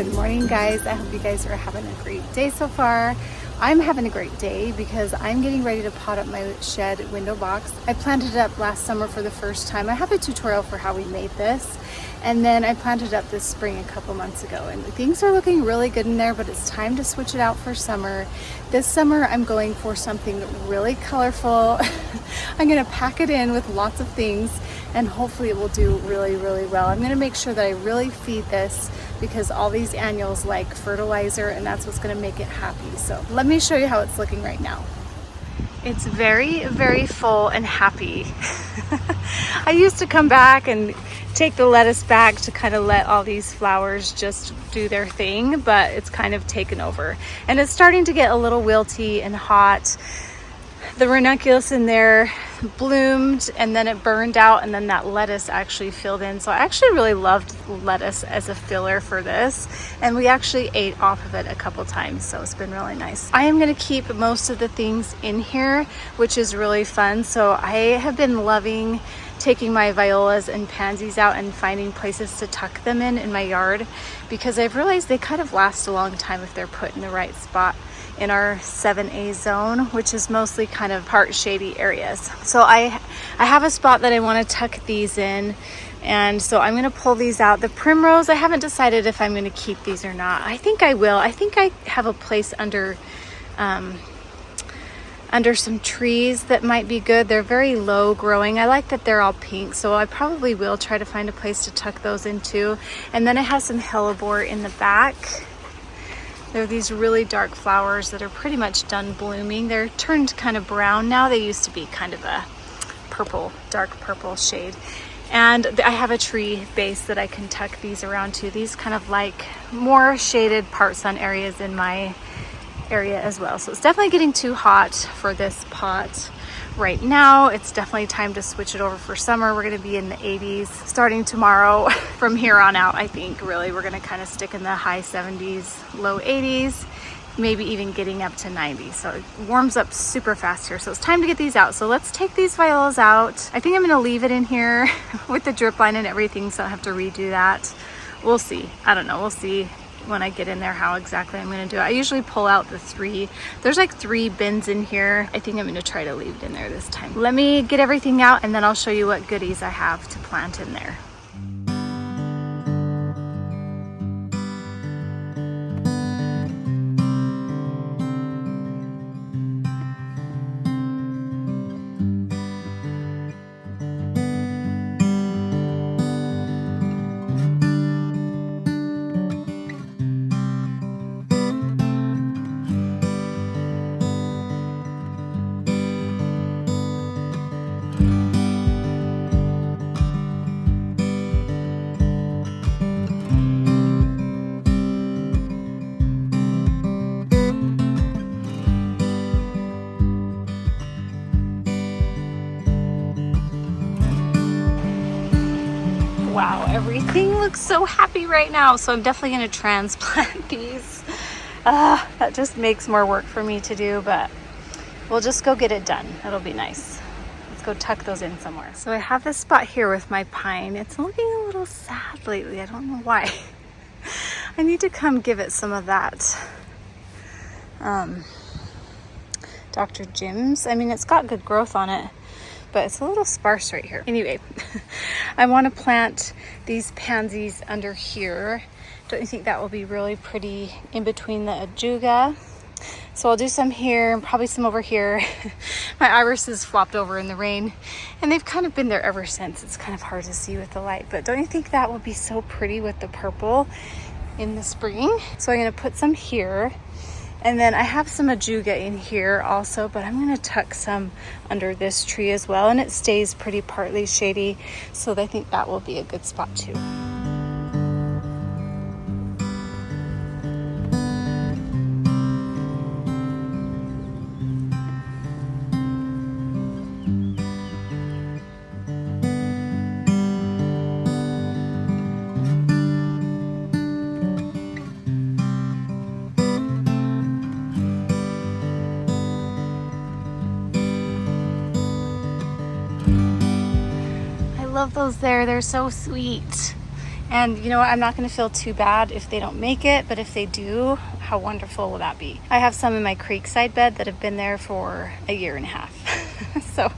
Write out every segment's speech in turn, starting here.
Good morning, guys. I hope you guys are having a great day so far. I'm having a great day because I'm getting ready to pot up my shed window box. I planted it up last summer for the first time. I have a tutorial for how we made this, and then I planted it up this spring a couple months ago, and things are looking really good in there, but it's time to switch it out for summer. This summer I'm going for something really colorful. I'm gonna pack it in with lots of things and hopefully it will do really, really well. I'm gonna make sure that I really feed this because all these annuals like fertilizer, and that's what's gonna make it happy. So let me show you how it's looking right now. It's very, very full and happy. I used to come back and take the lettuce back to kind of let all these flowers just do their thing, but it's kind of taken over. And it's starting to get a little wilty and hot. The ranunculus in there bloomed and then it burned out, and then that lettuce actually filled in. So I actually really loved lettuce as a filler for this, and we actually ate off of it a couple times, so it's been really nice. I am going to keep most of the things in here, which is really fun. So I have been loving taking my violas and pansies out and finding places to tuck them in my yard, because I've realized they kind of last a long time if they're put in the right spot in our 7A zone, which is mostly kind of part shady areas. So I have a spot that I want to tuck these in, and so I'm going to pull these out. The primrose, I haven't decided if I'm going to keep these or not. I think I will. I think I have a place under some trees that might be good. They're very low growing. I like that they're all pink, so I probably will try to find a place to tuck those into. And then I have some hellebore in the back. There are these really dark flowers that are pretty much done blooming. They're turned kind of brown now. They used to be kind of a purple, dark purple shade. And I have a tree base that I can tuck these around to. These kind of like more shaded part sun areas in my area as well. So it's definitely getting too hot for this pot right now. It's definitely time to switch it over for summer. We're going to be in the 80s starting tomorrow. From here on out, I think really we're going to kind of stick in the high 70s, low 80s, maybe even getting up to 90. So it warms up super fast here. So it's time to get these out. So let's take these violas out. I think I'm going to leave it in here with the drip line and everything, so I don't have to redo that. We'll see. I don't know. We'll see when I get in there how exactly I'm going to do it. I usually pull out the three. There's like 3 bins in here. I think I'm going to try to leave it in there this time. Let me get everything out and then I'll show you what goodies I have to plant in there. Wow, everything looks so happy right now. So I'm definitely going to transplant these. That just makes more work for me to do, but we'll just go get it done. It'll be nice. Let's go tuck those in somewhere. So I have this spot here with my pine. It's looking a little sad lately. I don't know why. I need to come give it some of that Dr. Jim's. I mean, it's got good growth on it, but it's a little sparse right here. Anyway, I want to plant these pansies under here. Don't you think that will be really pretty in between the ajuga? So I'll do some here and probably some over here. My irises flopped over in the rain and they've kind of been there ever since. It's kind of hard to see with the light, but don't you think that will be so pretty with the purple in the spring? So I'm going to put some here. And then I have some ajuga in here also, but I'm going to tuck some under this tree as well. And it stays pretty partly shady, so I think that will be a good spot too. Love those there. They're so sweet. And you know what, I'm not going to feel too bad if they don't make it, but if they do, how wonderful will that be? I have some in my creekside bed that have been there for a year and a half. So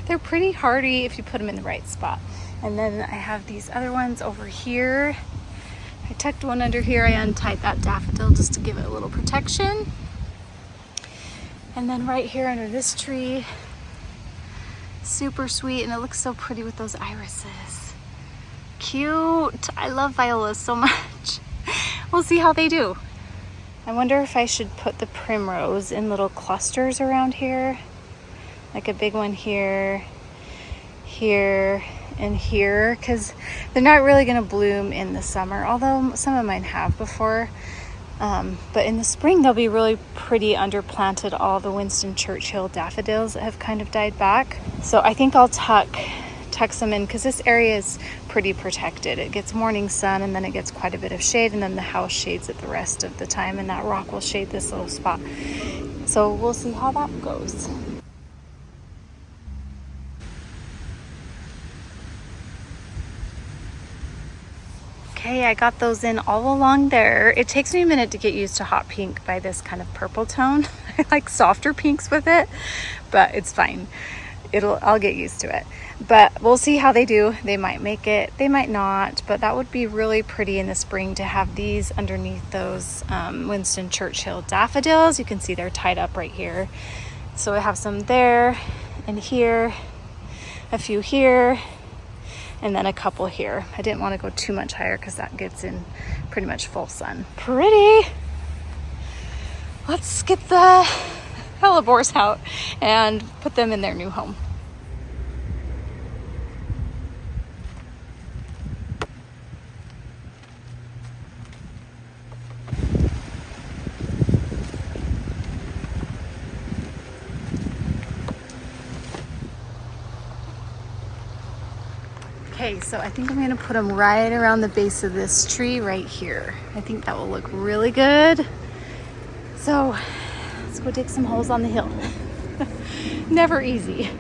they're pretty hardy if you put them in the right spot. And then I have these other ones over here. I tucked one under here. I untied that daffodil just to give it a little protection. And then right here under this tree, super sweet, and it looks so pretty with those irises. Cute. I love violas so much. We'll see how they do. I wonder if I should put the primrose in little clusters around here, like a big one here, here, and here, because they're not really going to bloom in the summer, although some of mine have before. But in the spring, they'll be really pretty underplanted, all the Winston Churchill daffodils that have kind of died back. So I think I'll tuck some in, because this area is pretty protected. It gets morning sun, and then it gets quite a bit of shade, and then the house shades it the rest of the time, and that rock will shade this little spot. So we'll see how that goes. Okay, I got those in all along there. It takes me a minute to get used to hot pink by this kind of purple tone. I like softer pinks with it, but it's fine. I'll get used to it. But we'll see how they do. They might make it, they might not, but that would be really pretty in the spring to have these underneath those Winston Churchill daffodils. You can see they're tied up right here. So I have some there and here, a few here, and then a couple here. I didn't want to go too much higher because that gets in pretty much full sun. Pretty. Let's get the hellebores out and put them in their new home. Okay, so I think I'm going to put them right around the base of this tree right here. I think that will look really good. So let's go dig some holes on the hill. Never easy.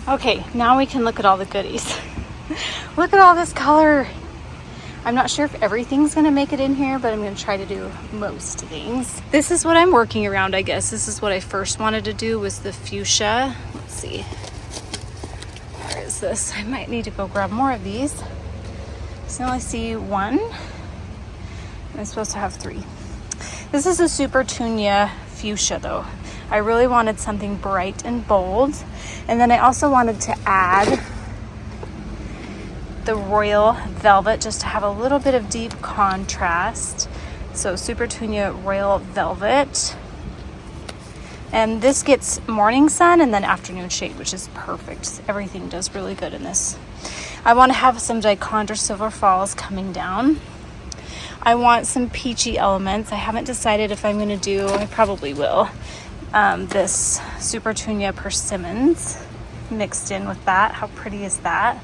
Okay, now we can look at all the goodies. Look at all this color. I'm not sure if everything's gonna make it in here, but I'm gonna try to do most things. This is what I'm working around, I guess. This is what I first wanted to do, was the fuchsia. Let's see. Where is this? I might need to go grab more of these. So now I see one. I'm supposed to have 3. This is a Super Tunia fuchsia though. I really wanted something bright and bold. And then I also wanted to add the royal velvet just to have a little bit of deep contrast. So Super Tunia royal velvet. And this gets morning sun and then afternoon shade, which is perfect. Everything does really good in this. I want to have some Dichondra Silver Falls coming down. I want some peachy elements. I haven't decided if I'm going to do, I probably will, this Super Tunia persimmons mixed in with that. How pretty is that?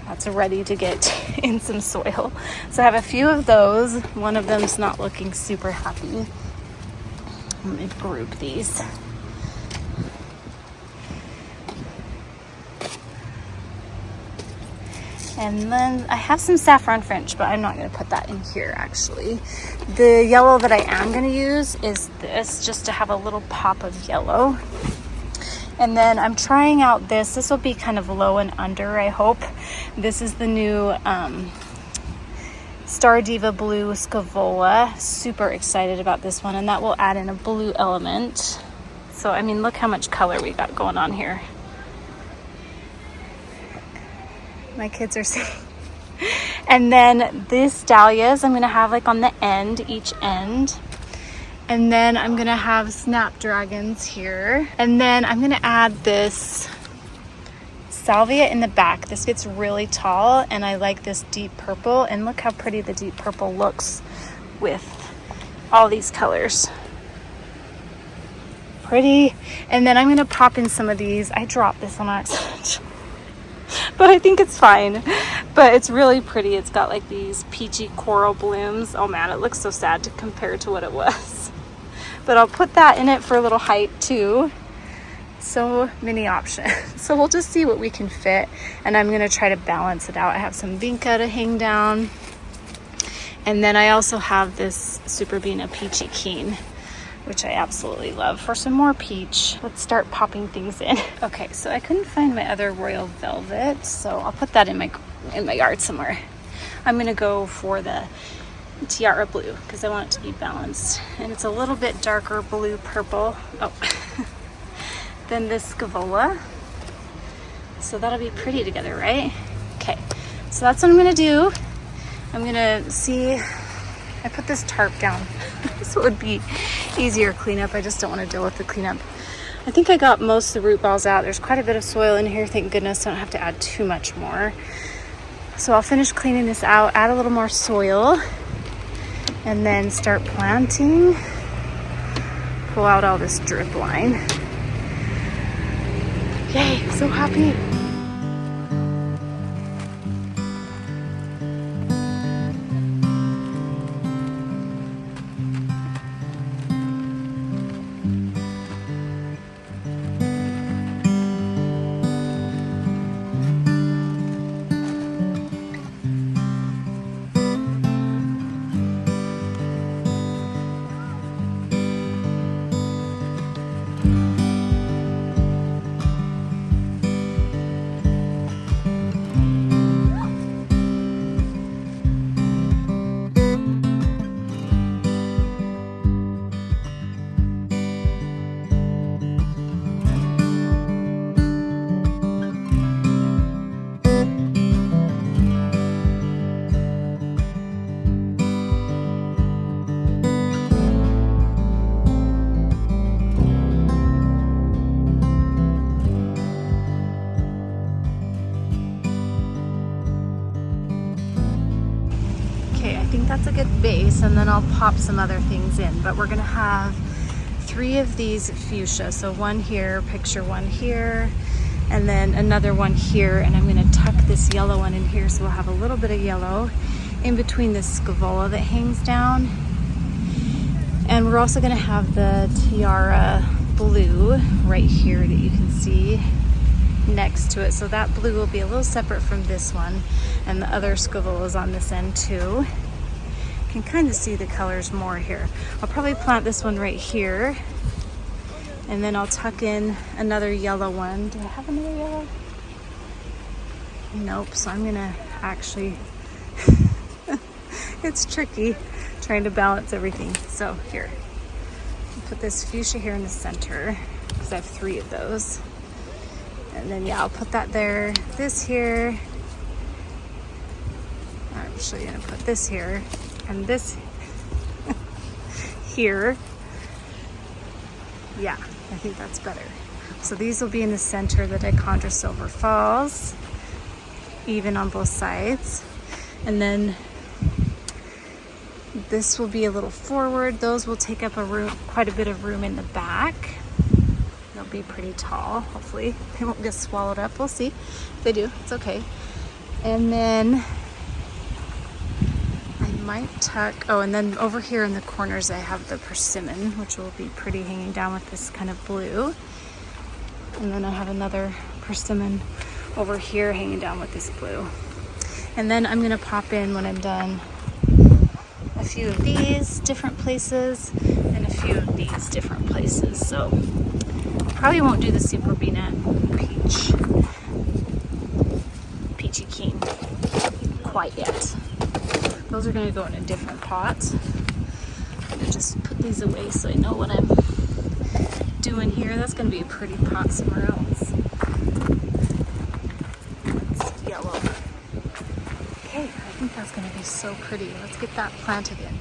That's ready to get in some soil. So I have a few of those. One of them's not looking super happy. Let me group these. And then I have some saffron French, but I'm not going to put that in here actually. The yellow that I am going to use is this, just to have a little pop of yellow. And then I'm trying out this. This will be kind of low and under, I hope. This is the new Star Diva Blue Scavola. Super excited about this one, and that will add in a blue element. So, I mean, look how much color we got going on here. My kids are saying. And then these dahlias I'm gonna have like on the end, each end. And then I'm gonna have snapdragons here. And then I'm gonna add this salvia in the back. This gets really tall, and I like this deep purple. And look how pretty the deep purple looks with all these colors. Pretty. And then I'm going to pop in some of these. I dropped this on accident, but I think it's fine. But it's really pretty. It's got like these peachy coral blooms. Oh man, it looks so sad to compare to what it was. But I'll put that in it for a little height too. So many options. So we'll just see what we can fit, and I'm going to try to balance it out. I have some vinca to hang down, and then I also have this Superbena Peachy Keen, which I absolutely love, for some more peach. Let's start popping things in. Okay, so I couldn't find my other Royal Velvet, so I'll put that in my yard somewhere. I'm gonna go for the Tiara Blue because I want it to be balanced, and it's a little bit darker blue purple. Oh, than this Scaevola. So that'll be pretty together, right? Okay, so that's what I'm gonna do. I'm gonna see. I put this tarp down so it would be easier cleanup. I just don't want to deal with the cleanup. I think I got most of the root balls out. There's quite a bit of soil in here, thank goodness. I don't have to add too much more. So I'll finish cleaning this out, add a little more soil, and then start planting. Pull out all this drip line. Yay, I'm so happy. That's a good base, and then I'll pop some other things in. But we're gonna have 3 of these fuchsia, so one here, picture one here, and then another one here, and I'm gonna tuck this yellow one in here, so we'll have a little bit of yellow in between this Scaevola that hangs down. And we're also gonna have the Tiara Blue right here that you can see next to it, so that blue will be a little separate from this one, and the other Scaevola is on this end too. You can kind of see the colors more here. I'll probably plant this one right here, and then I'll tuck in another yellow one. Do I have another yellow? Nope, so I'm gonna actually it's tricky trying to balance everything. So here, I'll put this fuchsia here in the center because I have 3 of those, and then yeah, I'll put that there, this here. I'm actually gonna put this here and this here. Yeah, I think that's better. So these will be in the center, the Dichondra Silver Falls, even on both sides. And then this will be a little forward. Those will take up quite a bit of room in the back. They'll be pretty tall, hopefully. They won't get swallowed up, we'll see. If they do, it's okay. And then might tuck, oh, and then over here in the corners I have the persimmon, which will be pretty hanging down with this kind of blue. And then I have another persimmon over here hanging down with this blue. And then I'm gonna pop in, when I'm done, a few of these different places and a few of these different places. So probably won't do the Superbena Peachy Keen quite yet. Those are going to go in a different pot. I'm going to just put these away so I know what I'm doing here. That's going to be a pretty pot somewhere else. It's yellow. Okay, I think that's going to be so pretty. Let's get that planted in.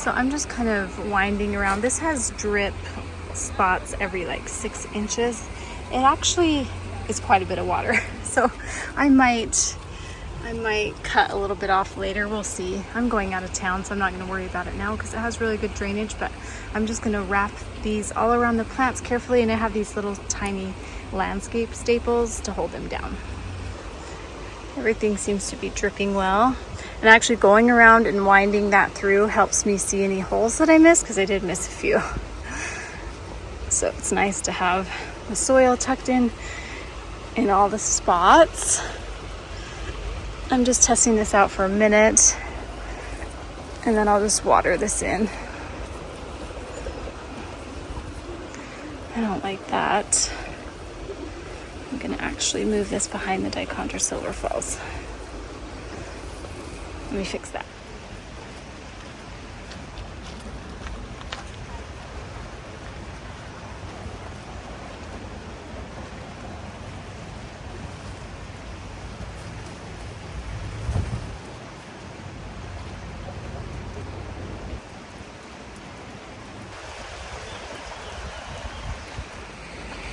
So I'm just kind of winding around. This has drip spots every like 6 inches. It actually is quite a bit of water. So I might cut a little bit off later. We'll see. I'm going out of town, so I'm not going to worry about it now because it has really good drainage, but I'm just going to wrap these all around the plants carefully, and I have these little tiny landscape staples to hold them down. Everything seems to be dripping well. And actually going around and winding that through helps me see any holes that I missed, because I did miss a few. So it's nice to have the soil tucked in all the spots. I'm just testing this out for a minute, and then I'll just water this in. I don't like that. I'm gonna actually move this behind the Dichondra Silver Falls. Let me fix that.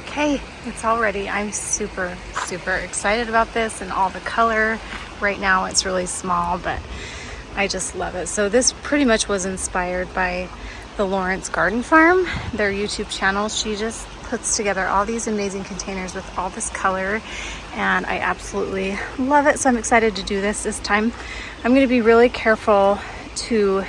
Okay, it's all ready. I'm super excited about this and all the color. Right now it's really small, but I just love it. So this pretty much was inspired by the Lawrence Garden Farm, their YouTube channel. She just puts together all these amazing containers with all this color, and I absolutely love it. So I'm excited to do this time. I'm going to be really careful to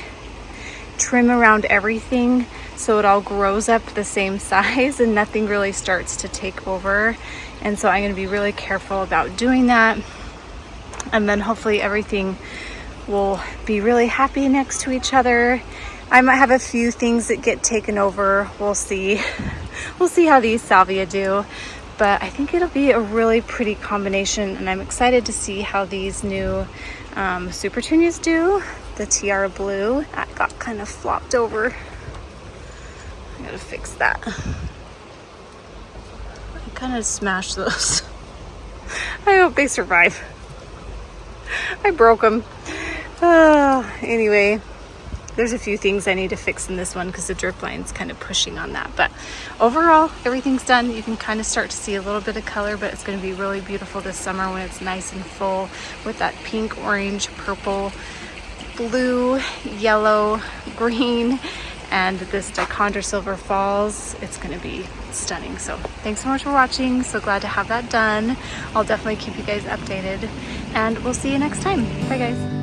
trim around everything so it all grows up the same size and nothing really starts to take over. And so I'm going to be really careful about doing that, and then hopefully everything will be really happy next to each other. I might have a few things that get taken over. We'll see. We'll see how these salvia do, but I think it'll be a really pretty combination, and I'm excited to see how these new super petunias do. The tiara blue, that got kind of flopped over. I gotta fix that. I kind of smashed those. I hope they survive. I broke them. Anyway, there's a few things I need to fix in this one because the drip line's kind of pushing on that. But overall, everything's done. You can kind of start to see a little bit of color, but it's going to be really beautiful this summer when it's nice and full with that pink, orange, purple, blue, yellow, green, and this Dichondra Silver Falls. It's going to be stunning. So thanks so much for watching. So glad to have that done. I'll definitely keep you guys updated, and we'll see you next time. Bye guys.